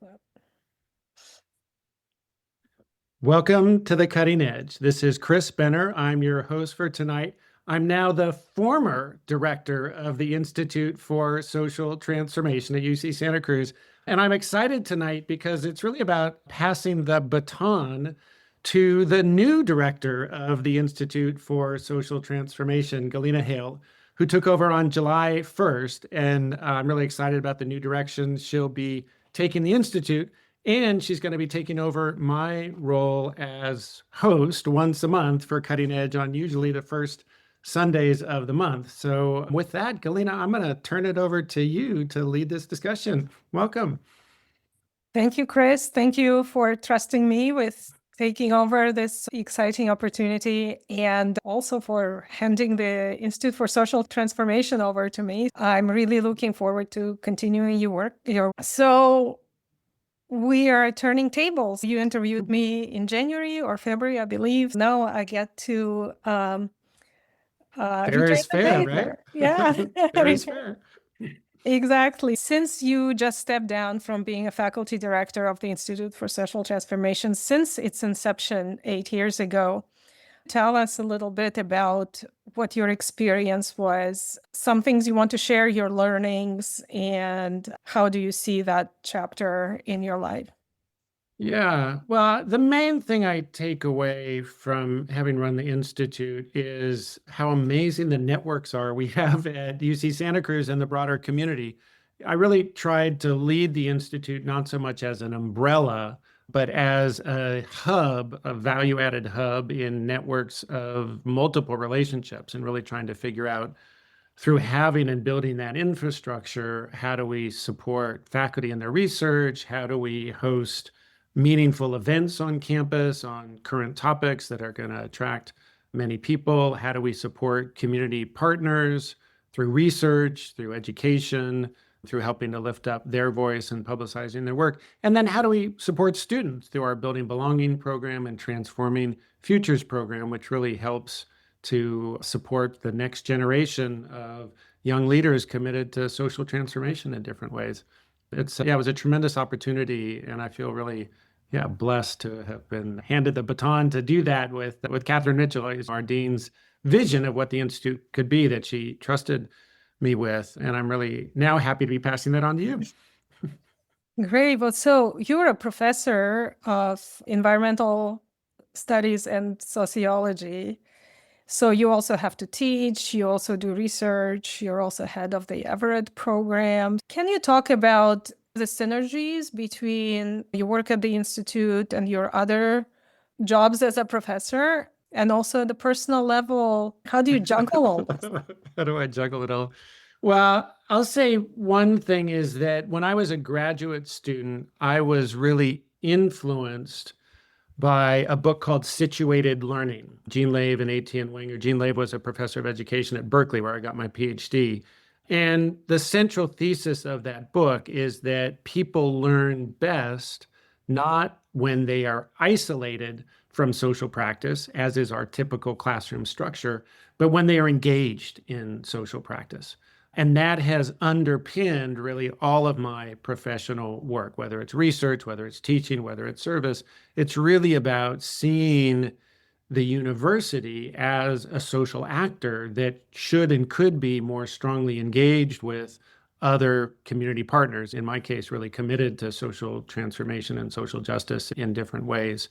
clap. Welcome to The Cutting Edge. This is Chris Benner. I'm your host for tonight. I'm now the former director of the Institute for Social Transformation at UC Santa Cruz. And I'm excited tonight because it's really about passing the baton to the new director of the Institute for Social Transformation, Galina Hale, who took over on July 1st. And I'm really excited about the new direction she'll be taking the Institute. And she's going to be taking over my role as host once a month for Cutting Edge on usually the first Sundays of the month. So with that, Galina, I'm going to turn it over to you to lead this discussion. Welcome. Thank you, Chris. Thank you for trusting me with taking over this exciting opportunity and also for handing the Institute for Social Transformation over to me. I'm really looking forward to continuing your work. So we are turning tables. You interviewed me in January or February, I believe. Now I get to Fair retain is the fair, favor. right? Yeah. Fair is fair. Exactly. Since you just stepped down from being a faculty director of the Institute for Social Transformation since its inception 8 years ago, tell us a little bit about what your experience was, some things you want to share, your learnings, and how do you see that chapter in your life? Yeah, well, the main thing I take away from having run the Institute is how amazing the networks are we have at UC Santa Cruz and the broader community. I really tried to lead the Institute not so much as an umbrella, but as a hub, a value-added hub in networks of multiple relationships, and really trying to figure out through having and building that infrastructure, how do we support faculty in their research? How do we host meaningful events on campus on current topics that are going to attract many people? How do we support community partners through research, through education, through helping to lift up their voice and publicizing their work? And then how do we support students through our Building Belonging program and Transforming Futures program, which really helps to support the next generation of young leaders committed to social transformation in different ways. It was a tremendous opportunity, and I feel really, blessed to have been handed the baton to do that with Catherine Mitchell, our dean's vision of what the Institute could be that she trusted me with. And I'm really now happy to be passing that on to you. Great. Well, so you're a professor of environmental studies and sociology. So you also have to teach, you also do research, you're also head of the Everett program. Can you talk about the synergies between your work at the Institute and your other jobs as a professor, and also the personal level? How do you juggle all this? How do I juggle it all? Well, I'll say one thing is that when I was a graduate student, I was really influenced by a book called Situated Learning. Gene Lave and A.T.N. Wenger. Gene Lave was a professor of education at Berkeley, where I got my PhD. And the central thesis of that book is that people learn best not when they are isolated from social practice, as is our typical classroom structure, but when they are engaged in social practice. And that has underpinned really all of my professional work, whether it's research, whether it's teaching, whether it's service. It's really about seeing the university as a social actor that should and could be more strongly engaged with other community partners, in my case, really committed to social transformation and social justice in different ways.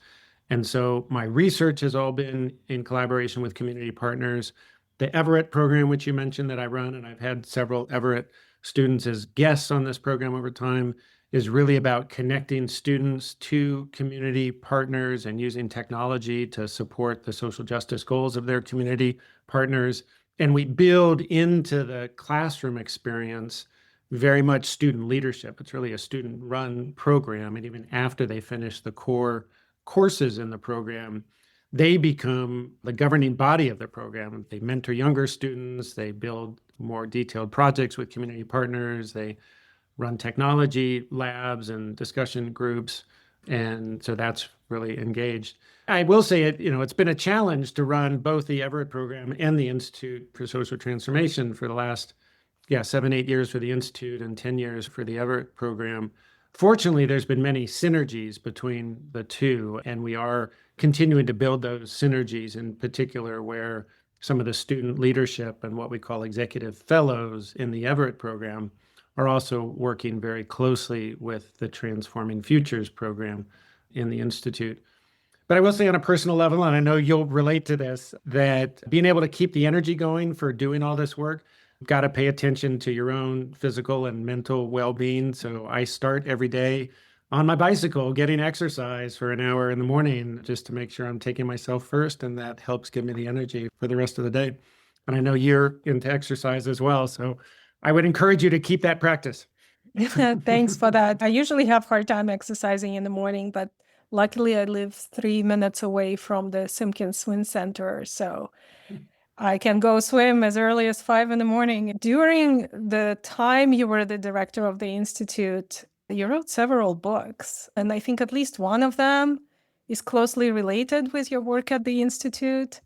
And so my research has all been in collaboration with community partners. The Everett program, which you mentioned that I run, and I've had several Everett students as guests on this program over time, is really about connecting students to community partners and using technology to support the social justice goals of their community partners. And we build into the classroom experience very much student leadership. It's really a student-run program, and even after they finish the core courses in the program, they become the governing body of the program. They mentor younger students, they build more detailed projects with community partners, they run technology labs and discussion groups. And so that's really engaged. I will say it's been a challenge to run both the Everett program and the Institute for Social Transformation for the last 7, 8 years for the Institute and 10 years for the Everett program. Fortunately, there's been many synergies between the two, and we are continuing to build those synergies, in particular where some of the student leadership and what we call executive fellows in the Everett program are also working very closely with the Transforming Futures program in the Institute. But I will say on a personal level, and I know you'll relate to this, that being able to keep the energy going for doing all this work, you've got to pay attention to your own physical and mental well-being. So I start every day on my bicycle, getting exercise for an hour in the morning just to make sure I'm taking myself first, and that helps give me the energy for the rest of the day. And I know you're into exercise as well, so I would encourage you to keep that practice. Thanks for that. I usually have hard time exercising in the morning, but luckily I live 3 minutes away from the Simpkins Swim Center, so I can go swim as early as 5 in the morning. During the time you were the director of the Institute, you wrote several books, and I think at least one of them is closely related with your work at the Institute.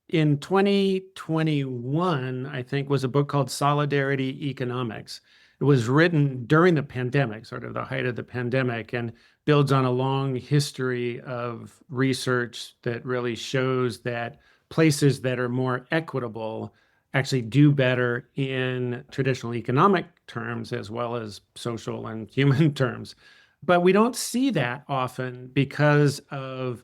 In 2021, I think, was a book called Solidarity Economics. It was written during the pandemic, sort of the height of the pandemic, and builds on a long history of research that really shows that places that are more equitable actually do better in traditional economic terms as well as social and human terms. But we don't see that often because of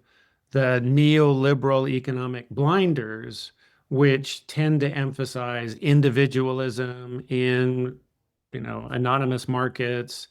the neoliberal economic blinders, which tend to emphasize individualism in, anonymous markets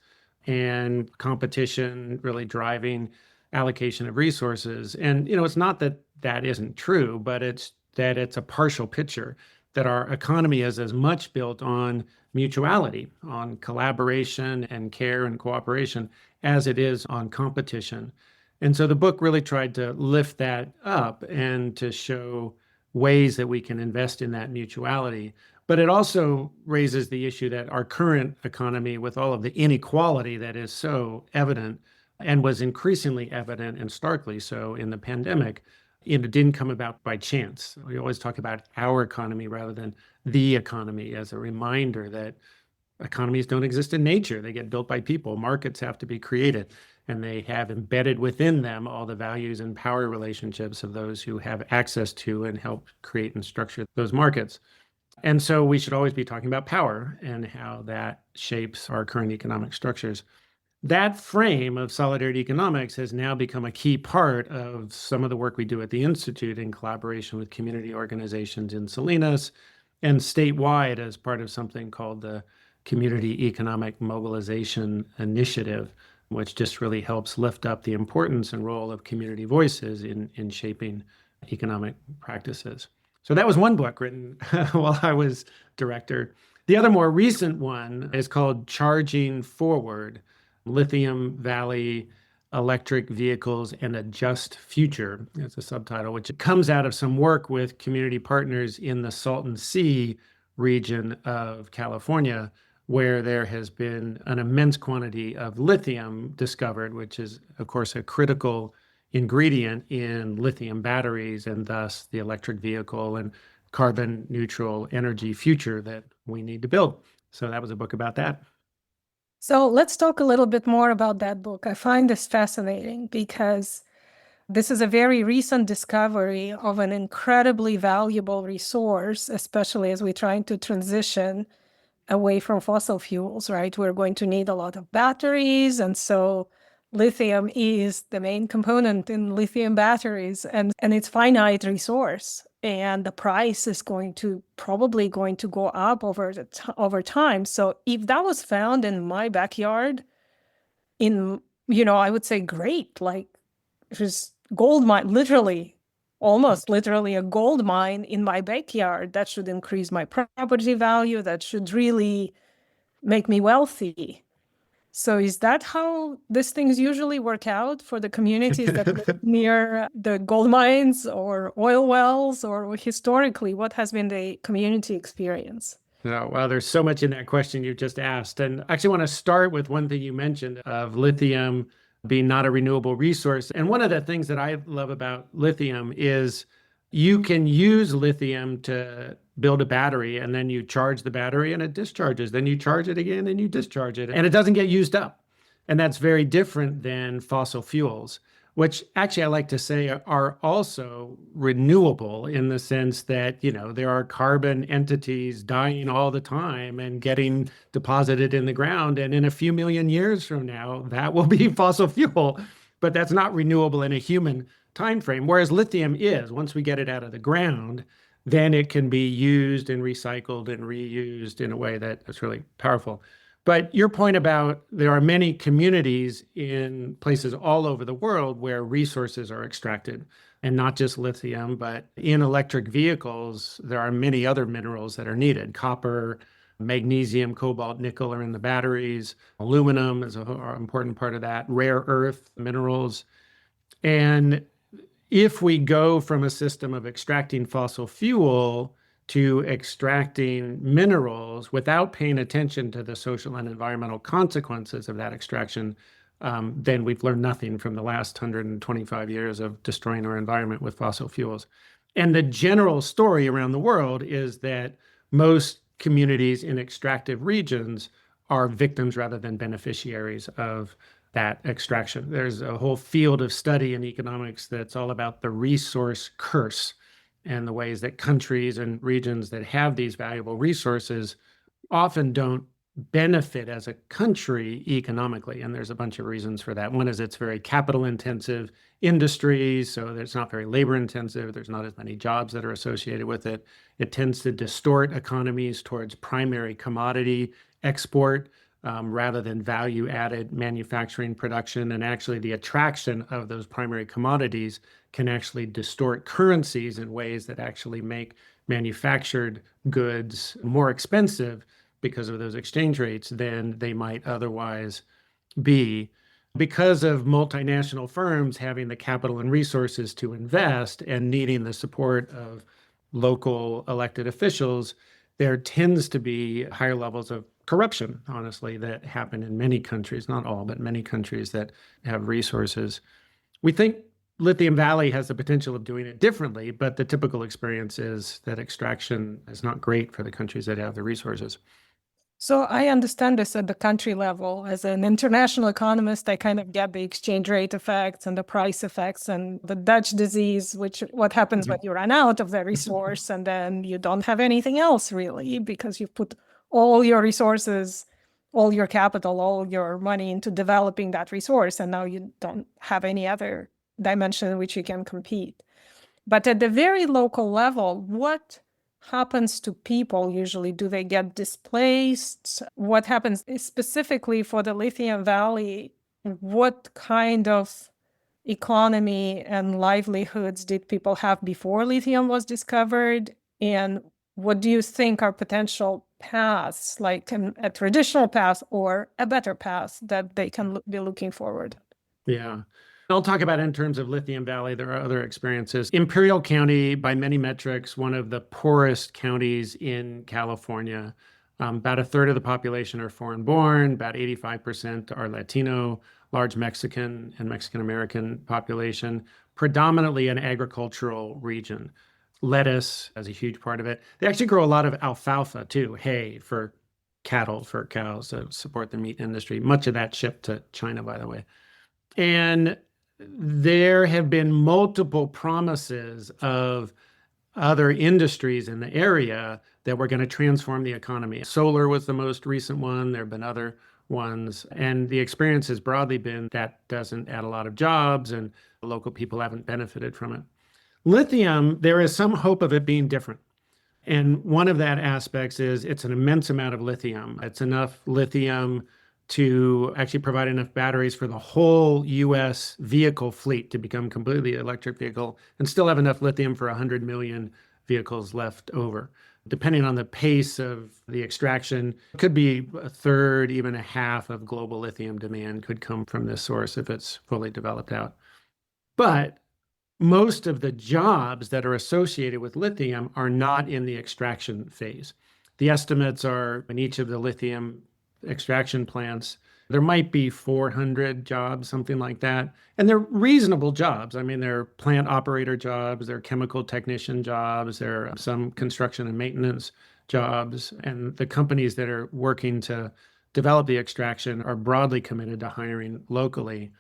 and competition really driving allocation of resources. And, it's not that that isn't true, but it's that it's a partial picture, that our economy is as much built on mutuality, on collaboration and care and cooperation, as it is on competition. And so the book really tried to lift that up and to show ways that we can invest in that mutuality. But it also raises the issue that our current economy, with all of the inequality that is so evident and was increasingly evident and starkly so in the pandemic, it didn't come about by chance. We always talk about our economy rather than the economy as a reminder that economies don't exist in nature. They get built by people. Markets have to be created, and they have embedded within them all the values and power relationships of those who have access to and help create and structure those markets. And so we should always be talking about power and how that shapes our current economic structures. That frame of solidarity economics has now become a key part of some of the work we do at the Institute in collaboration with community organizations in Salinas and statewide as part of something called the Community Economic Mobilization Initiative, which just really helps lift up the importance and role of community voices in shaping economic practices. So that was one book written while I was director. The other more recent one is called Charging Forward, Lithium Valley Electric Vehicles and a Just Future. It's a subtitle, which comes out of some work with community partners in the Salton Sea region of California, where there has been an immense quantity of lithium discovered, which is, of course, a critical ingredient in lithium batteries and thus the electric vehicle and carbon neutral energy future that we need to build. So that was a book about that. So let's talk a little bit more about that book. I find this fascinating because this is a very recent discovery of an incredibly valuable resource, especially as we're trying to transition away from fossil fuels, right? We're going to need a lot of batteries. And so lithium is the main component in lithium batteries, and it's finite resource. And the price is probably going to go up over time. So if that was found in my backyard, I would say great, like there's gold mine, almost literally a gold mine in my backyard. That should increase my property value. That should really make me wealthy. So is that how these things usually work out for the communities that live near the gold mines or oil wells, or historically, what has been the community experience? Oh, wow, there's so much in that question you just asked. And I actually want to start with one thing you mentioned of lithium being not a renewable resource. And one of the things that I love about lithium is you can use lithium to build a battery, and then you charge the battery and it discharges. Then you charge it again and you discharge it, and it doesn't get used up. And that's very different than fossil fuels, which actually I like to say are also renewable in the sense that, there are carbon entities dying all the time and getting deposited in the ground. And in a few million years from now, that will be fossil fuel, but that's not renewable in a human time frame. Whereas lithium is, once we get it out of the ground, then it can be used and recycled and reused in a way that's really powerful. But your point about there are many communities in places all over the world where resources are extracted, and not just lithium, but in electric vehicles, there are many other minerals that are needed. Copper, magnesium, cobalt, nickel are in the batteries. Aluminum is an important part of that. Rare earth minerals. And if we go from a system of extracting fossil fuel to extracting minerals without paying attention to the social and environmental consequences of that extraction, then we've learned nothing from the last 125 years of destroying our environment with fossil fuels. And the general story around the world is that most communities in extractive regions are victims rather than beneficiaries of that extraction. There's a whole field of study in economics that's all about the resource curse and the ways that countries and regions that have these valuable resources often don't benefit as a country economically. And there's a bunch of reasons for that. One is it's very capital intensive industry, so it's not very labor intensive. There's not as many jobs that are associated with it. It tends to distort economies towards primary commodity export rather than value added manufacturing production. And actually the attraction of those primary commodities can actually distort currencies in ways that actually make manufactured goods more expensive because of those exchange rates than they might otherwise be, because of multinational firms having the capital and resources to invest and needing the support of local elected officials. There tends to be higher levels of corruption, honestly, that happen in many countries, not all, but many countries that have resources. We think Lithium Valley has the potential of doing it differently, but the typical experience is that extraction is not great for the countries that have the resources. So I understand this at the country level. As an international economist, I kind of get the exchange rate effects and the price effects and the Dutch disease, which what happens when you run out of the resource and then you don't have anything else really because you've put all your resources, all your capital, all your money into developing that resource, and now you don't have any other dimension in which you can compete. But at the very local level, what happens to people usually? Do they get displaced? What happens specifically for the Lithium Valley? What kind of economy and livelihoods did people have before lithium was discovered? And what do you think are potential paths, like a traditional path or a better path that they can be looking forward? Yeah. I'll talk about it in terms of Lithium Valley. There are other experiences. Imperial County, by many metrics, one of the poorest counties in California. About a third of the population are foreign born, about 85% are Latino, large Mexican and Mexican American population, predominantly an agricultural region. Lettuce is a huge part of it. They actually grow a lot of alfalfa too, hay for cattle, for cows to support the meat industry. Much of that shipped to China, by the way. And there have been multiple promises of other industries in the area that were going to transform the economy. Solar was the most recent one. There have been other ones. And the experience has broadly been that doesn't add a lot of jobs and local people haven't benefited from it. Lithium, there is some hope of it being different. And one of that aspects is it's an immense amount of lithium. It's enough lithium to actually provide enough batteries for the whole US vehicle fleet to become completely electric vehicle and still have enough lithium for 100 million vehicles left over. Depending on the pace of the extraction, it could be a third, even a half of global lithium demand could come from this source if it's fully developed out. But most of the jobs that are associated with lithium are not in the extraction phase. The estimates are in each of the lithium extraction plants, there might be 400 jobs, something like that. And they're reasonable jobs. I mean, they're plant operator jobs, they're chemical technician jobs, there are some construction and maintenance jobs. And the companies that are working to develop the extraction are broadly committed to hiring locally.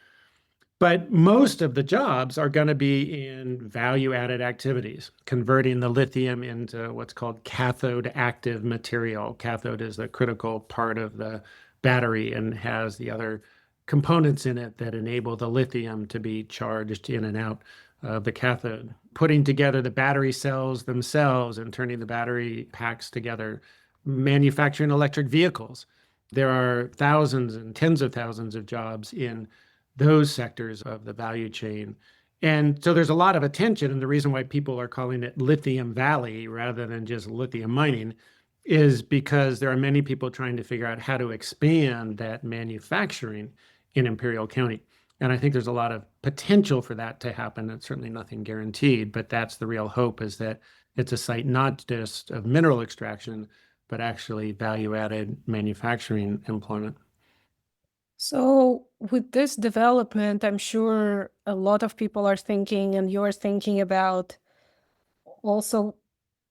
But most of the jobs are going to be in value-added activities, converting the lithium into what's called cathode active material. Cathode is the critical part of the battery and has the other components in it that enable the lithium to be charged in and out of the cathode. Putting together the battery cells themselves and turning the battery packs together, manufacturing electric vehicles. There are thousands and tens of thousands of jobs in those sectors of the value chain. And so there's a lot of attention, and the reason why people are calling it Lithium Valley rather than just lithium mining is because there are many people trying to figure out how to expand that manufacturing in Imperial County. And I think there's a lot of potential for that to happen. It's certainly nothing guaranteed, but that's the real hope, is that it's a site not just of mineral extraction, but actually value-added manufacturing employment. So, with this development, I'm sure a lot of people are thinking, and you're thinking about also,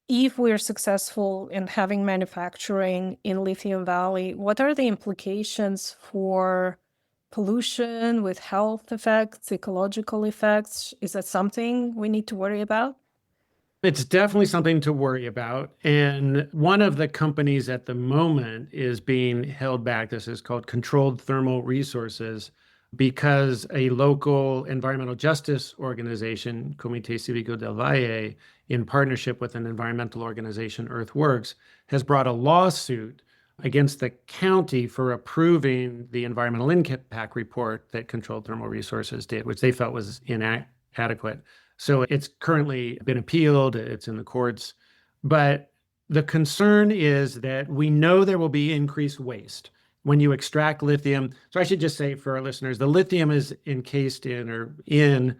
if we're successful in having manufacturing in Lithium Valley, what are the implications for pollution with health effects, ecological effects? Is that something we need to worry about? It's definitely something to worry about. And one of the companies at the moment is being held back. This is called Controlled Thermal Resources, because a local environmental justice organization, Comité Cívico del Valle, in partnership with an environmental organization, Earthworks, has brought a lawsuit against the county for approving the environmental impact report that Controlled Thermal Resources did, which they felt was inadequate. So it's currently been appealed, it's in the courts. But the concern is that we know there will be increased waste when you extract lithium. So I should just say for our listeners, the lithium is encased in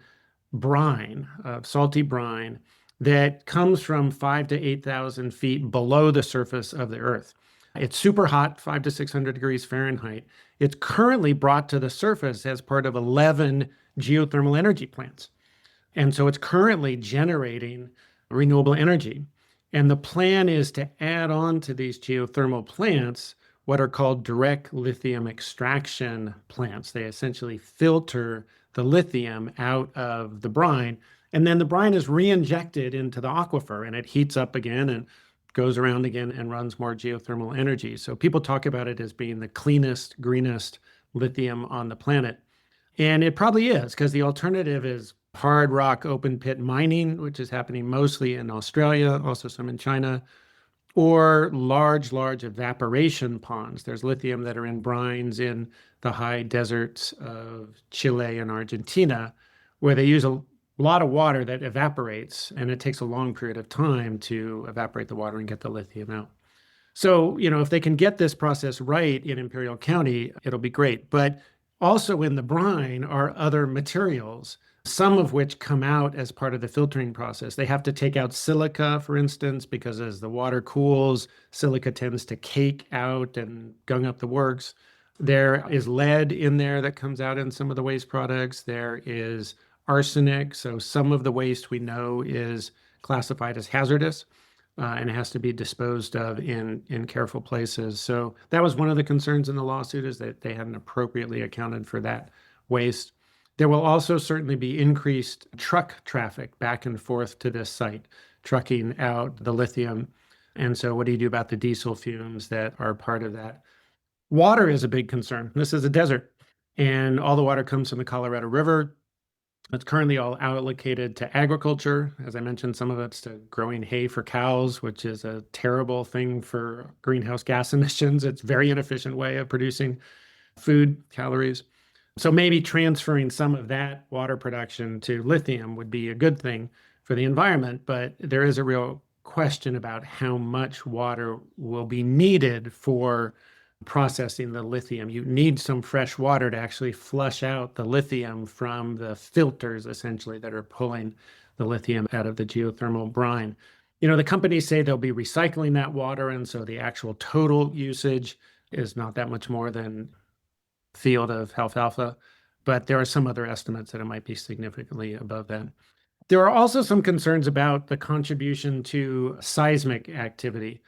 brine, salty brine, that comes from 5,000 to 8,000 feet below the surface of the earth. It's super hot, 500 to 600 degrees Fahrenheit. It's currently brought to the surface as part of 11 geothermal energy plants. And so it's currently generating renewable energy. And the plan is to add on to these geothermal plants what are called direct lithium extraction plants. They essentially filter the lithium out of the brine, and then the brine is re-injected into the aquifer, and it heats up again and goes around again and runs more geothermal energy. So people talk about it as being the cleanest, greenest lithium on the planet. And it probably is, because the alternative is hard rock open pit mining, which is happening mostly in Australia, also some in China, or large evaporation ponds. There's lithium that are in brines in the high deserts of Chile and Argentina, where they use a lot of water that evaporates, and it takes a long period of time to evaporate the water and get the lithium out. So, if they can get this process right in Imperial County, it'll be great. But also in the brine are other materials, some of which come out as part of the filtering process. They have to take out silica, for instance, because as the water cools, silica tends to cake out and gung up the works. There is lead in there that comes out in some of the waste products. There is arsenic. So some of the waste we know is classified as hazardous. And it has to be disposed of in careful places. So that was one of the concerns in the lawsuit, is that they hadn't appropriately accounted for that waste. There will also certainly be increased truck traffic back and forth to this site, trucking out the lithium. And so what do you do about the diesel fumes that are part of that? Water is a big concern. This is a desert, and all the water comes from the Colorado River. It's currently all allocated to agriculture. As I mentioned, some of it's to growing hay for cows, which is a terrible thing for greenhouse gas emissions. It's a very inefficient way of producing food calories. So maybe transferring some of that water production to lithium would be a good thing for the environment, but there is a real question about how much water will be needed for processing the lithium. You need some fresh water to actually flush out the lithium from the filters, essentially, that are pulling the lithium out of the geothermal brine. The companies say they'll be recycling that water, and so the actual total usage is not that much more than a field of alfalfa, but there are some other estimates that it might be significantly above that. There are also some concerns about the contribution to seismic activity.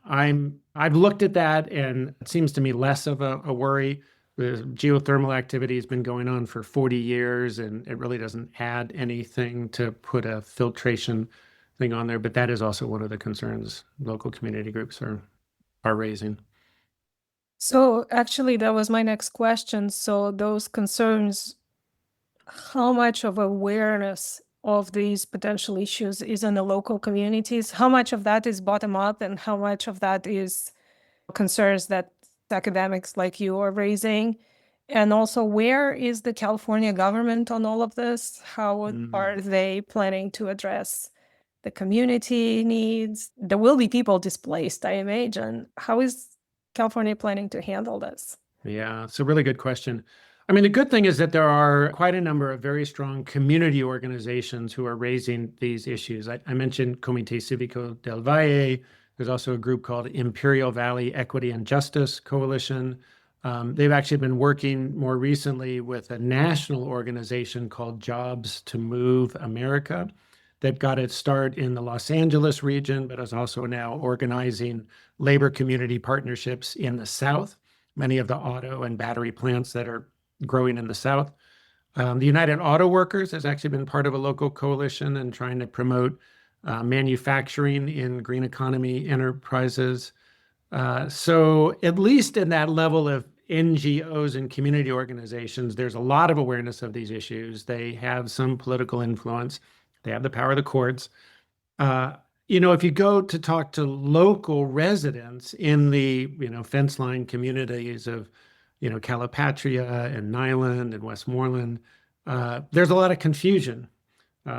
I've looked at that, and it seems to me less of a worry. The geothermal activity has been going on for 40 years, and it really doesn't add anything to put a filtration thing on there. But that is also one of the concerns local community groups are raising. So actually, that was my next question. So those concerns, how much of awareness of these potential issues is in the local communities? How much of that is bottom up, and how much of that is concerns that academics like you are raising? And also, where is the California government on all of this? How are they planning to address the community needs? There will be people displaced, I imagine. How is California planning to handle this? Yeah, it's a really good question. I mean, the good thing is that there are quite a number of very strong community organizations who are raising these issues. I mentioned Comité Cívico del Valle. There's also a group called Imperial Valley Equity and Justice Coalition. They've actually been working more recently with a national organization called Jobs to Move America that got its start in the Los Angeles region, but is also now organizing labor community partnerships in the South, many of the auto and battery plants that are growing in the South. The United Auto Workers has actually been part of a local coalition and trying to promote manufacturing in green economy enterprises. So at least in that level of NGOs and community organizations, there's a lot of awareness of these issues. They have some political influence. They have the power of the courts. If you go to talk to local residents in the, fence line communities of, Calipatria and Nyland and Westmoreland, there's a lot of confusion.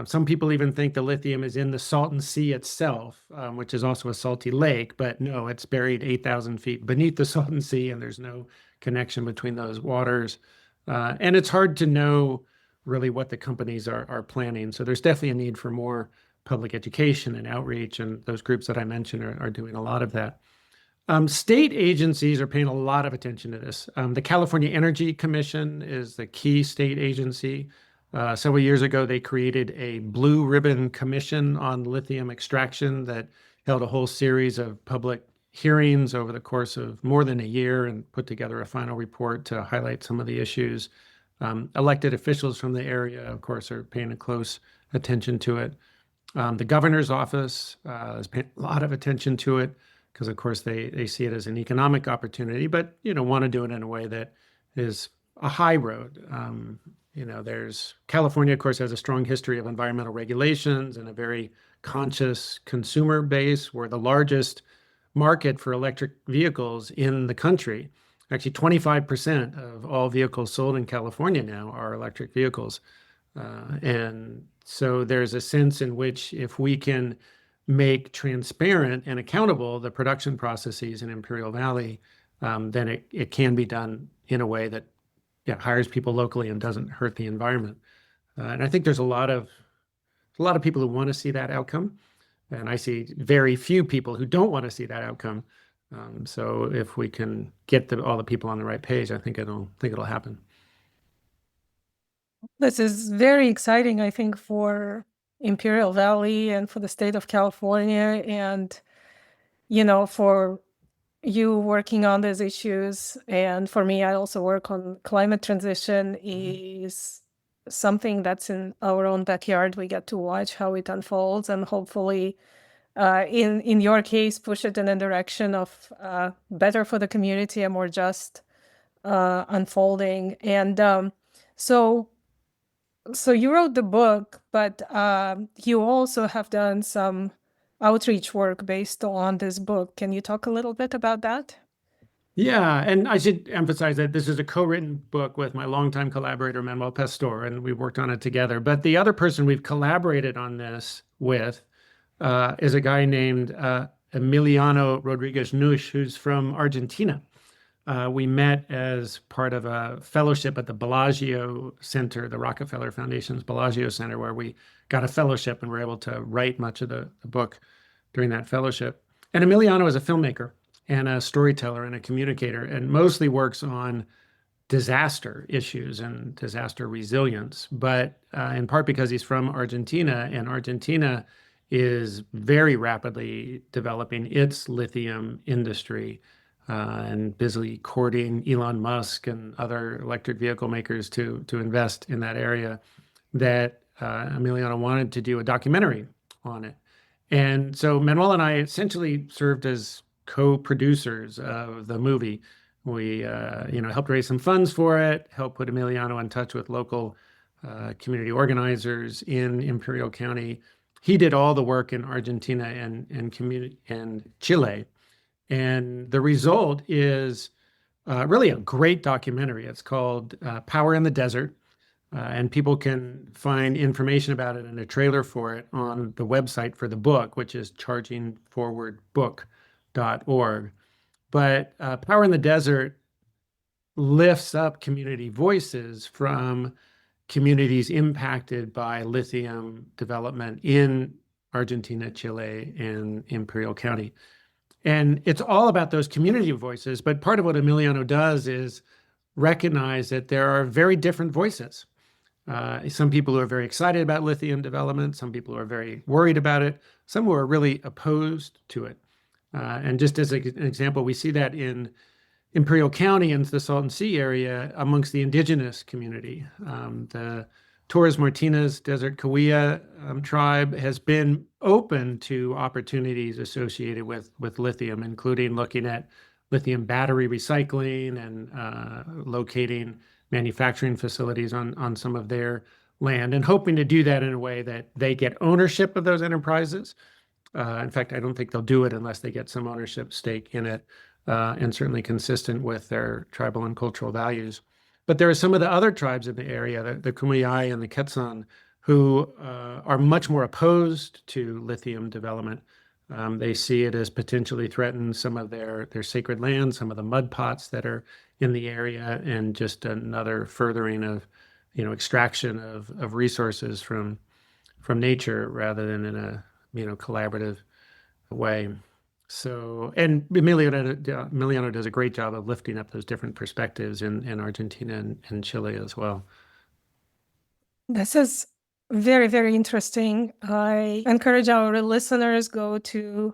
Some people even think the lithium is in the Salton Sea itself, which is also a salty lake, but no, it's buried 8,000 feet beneath the Salton Sea, and there's no connection between those waters. And it's hard to know really what the companies are planning. So there's definitely a need for more public education and outreach, and those groups that I mentioned are doing a lot of that. State agencies are paying a lot of attention to this. The California Energy Commission is the key state agency. Several years ago, they created a blue ribbon commission on lithium extraction that held a whole series of public hearings over the course of more than a year and put together a final report to highlight some of the issues. Elected officials from the area, of course, are paying a close attention to it. The governor's office is paying a lot of attention to it because, of course, they see it as an economic opportunity, but want to do it in a way that is a high road. There's California, of course, has a strong history of environmental regulations and a very conscious consumer base. We're the largest market for electric vehicles in the country. Actually, 25% of all vehicles sold in California now are electric vehicles. And so there's a sense in which if we can make transparent and accountable the production processes in Imperial Valley, then it can be done in a way that hires people locally and doesn't hurt the environment. And I think there's a lot of people who want to see that outcome, and I see very few people who don't want to see that outcome. So if we can get all the people on the right page, I think it'll happen. This is very exciting, I think, for Imperial Valley and for the state of California, and for you working on these issues, and for me, I also work on climate transition, is something that's in our own backyard. We get to watch how it unfolds, and hopefully, in your case, push it in a direction of better for the community, a more just unfolding. And so you wrote the book, but you also have done some outreach work based on this book. Can you talk a little bit about that? Yeah, and I should emphasize that this is a co-written book with my longtime collaborator, Manuel Pastor, and we've worked on it together. But the other person we've collaborated on this with is a guy named Emiliano Rodriguez Nush, who's from Argentina. We met as part of a fellowship at the Bellagio Center, the Rockefeller Foundation's Bellagio Center, where we got a fellowship and were able to write much of the book during that fellowship. And Emiliano is a filmmaker and a storyteller and a communicator, and mostly works on disaster issues and disaster resilience, but in part because he's from Argentina, and Argentina is very rapidly developing its lithium industry and busily courting Elon Musk and other electric vehicle makers to invest in that area, that Emiliano wanted to do a documentary on it. And so Manuel and I essentially served as co-producers of the movie. We, helped raise some funds for it, helped put Emiliano in touch with local community organizers in Imperial County. He did all the work in Argentina and community and Chile, and the result is really a great documentary. It's called Power in the Desert. And people can find information about it and a trailer for it on the website for the book, which is chargingforwardbook.org. But Power in the Desert lifts up community voices from communities impacted by lithium development in Argentina, Chile, and Imperial County. And it's all about those community voices. But part of what Emiliano does is recognize that there are very different voices. Some people who are very excited about lithium development, some people who are very worried about it, some who are really opposed to it. And just as an example, we see that in Imperial County and the Salton Sea area amongst the indigenous community. The Torres Martinez Desert Cahuilla tribe has been open to opportunities associated with lithium, including looking at lithium battery recycling and locating manufacturing facilities on some of their land, and hoping to do that in a way that they get ownership of those enterprises. In fact, I don't think they'll do it unless they get some ownership stake in it, and certainly consistent with their tribal and cultural values. But there are some of the other tribes in the area, the Kumeyaay and the Quechan, who are much more opposed to lithium development. They see it as potentially threaten some of their sacred land, some of the mud pots that are in the area, and just another furthering of, extraction of resources from nature rather than in a, collaborative way. So, and Emiliano does a great job of lifting up those different perspectives in Argentina and Chile as well. This is very, very interesting. I encourage our listeners go to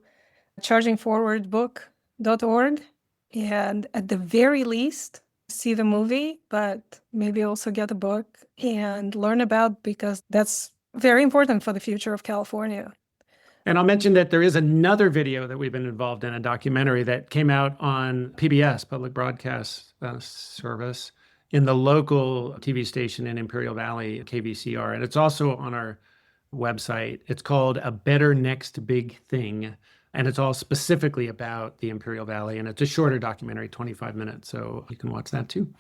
chargingforwardbook.org and at the very least see the movie, but maybe also get a book and learn about, because that's very important for the future of California. And I'll mention that there is another video that we've been involved in, a documentary that came out on PBS, Public Broadcast Service, in the local TV station in Imperial Valley, KVCR. And it's also on our website. It's called A Better Next Big Thing. And it's all specifically about the Imperial Valley. And it's a shorter documentary, 25 minutes. So you can watch that too.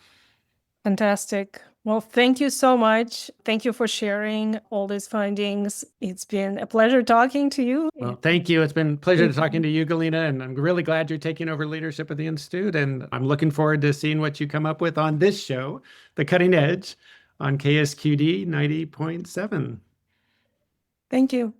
Fantastic. Well, thank you so much. Thank you for sharing all these findings. It's been a pleasure talking to you. Well, thank you. It's been a pleasure talking to you, Galina, and I'm really glad you're taking over leadership of the Institute. And I'm looking forward to seeing what you come up with on this show, The Cutting Edge, on KSQD 90.7. Thank you.